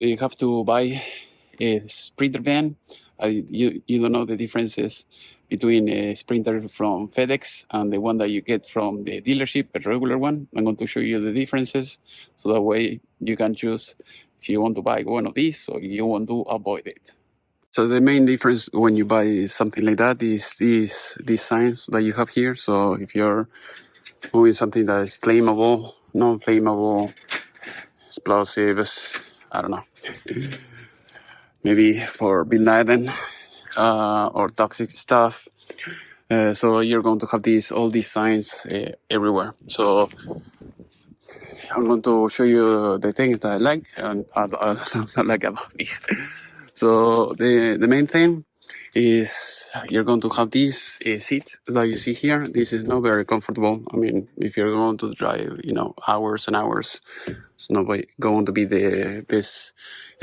You have to buy a Sprinter van. You don't know the differences between a Sprinter from Fedex and the one that you get from the dealership, a regular one. I'm going to show you the differences, so that way you can choose if you want to buy one of these or you want to avoid it. So the main difference when you buy something like that is these signs that you have here. So if you're doing something that is flammable, non-flammable, explosives, I don't know, maybe for Bin Laden or toxic stuff. So you're going to have all these signs everywhere. So I'm going to show you the things that I like and I don't like about this. So the main thing is you're going to have this seat that you see here. This is not very comfortable. I mean, if you're going to drive, hours and hours, it's not going to be the best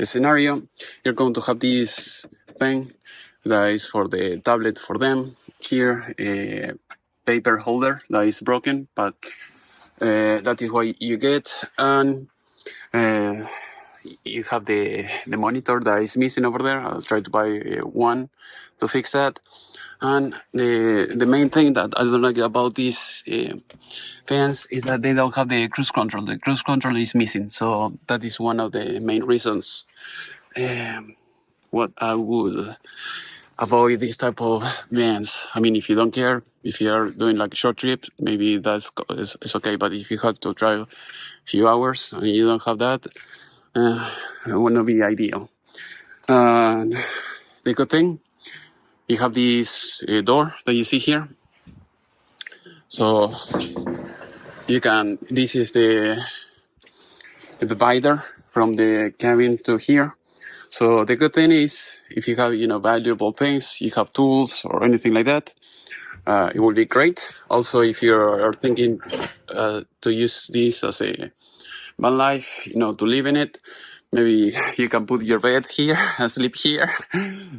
scenario. You're going to have this thing that is for the tablet for them. Here, a paper holder that is broken, but that is what you get. And you have the monitor that is missing over there. I'll try to buy one to fix that. And the main thing that I don't like about these fans is that they don't have the cruise control. The cruise control is missing, so that is one of the main reasons what I would avoid this type of vans. I mean, if you don't care, if you are doing like a short trip, maybe it's okay. But if you have to drive a few hours and you don't have that, it would not be ideal. The good thing, you have this door that you see here. So this is the divider from the cabin to here. So the good thing is, if you have, valuable things, you have tools or anything like that, it will be great. Also, if you're thinking to use this as a van life, to live in it, maybe you can put your bed here and sleep here,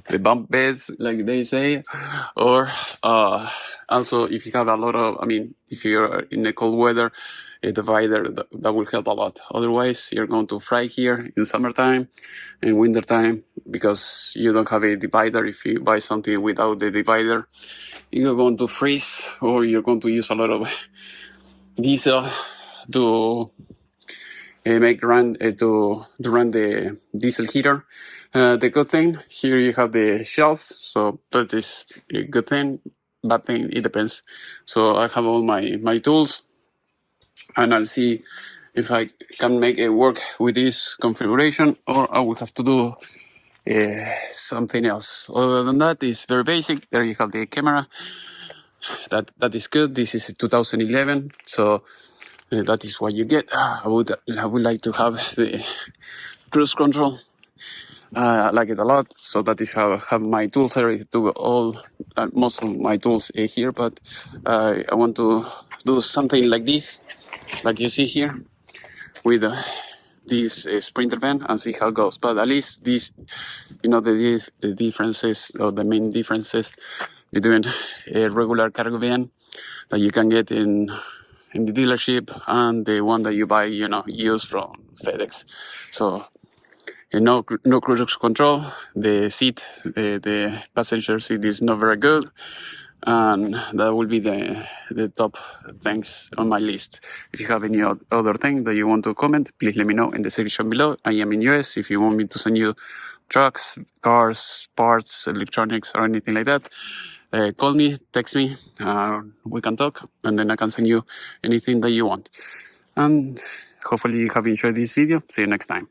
the bunk beds, like they say. Or also, if you have if you're in the cold weather, a divider, that will help a lot. Otherwise, you're going to fry here in summertime and wintertime because you don't have a divider. If you buy something without the divider, you're going to freeze, or you're going to use a lot of diesel to run the diesel heater. The good thing here, you have the shelves, so that is a good thing. Bad thing, it depends. So I have all my tools, and I'll see if I can make it work with this configuration, or I will have to do something else. Other than that, it's very basic. There you have the camera. That is good. This is 2011, so that is what you get. I would like to have the cruise control. I like it a lot. So that is how I have my tools. I already do most of my tools here, but I want to do something like this, like you see here, with this Sprinter van, and see how it goes. But at least this, the differences, or the main differences between a regular cargo van that you can get in the dealership and the one that you buy, used from FedEx. So no cruise control. The seat, the passenger seat, is not very good. And that will be the top things on my list. If you have any other thing that you want to comment, please let me know in the section below. I am in US. If you want me to send you trucks, cars, parts, electronics, or anything like that, call me, text me, we can talk, and then I can send you anything that you want. And hopefully you have enjoyed this video. See you next time.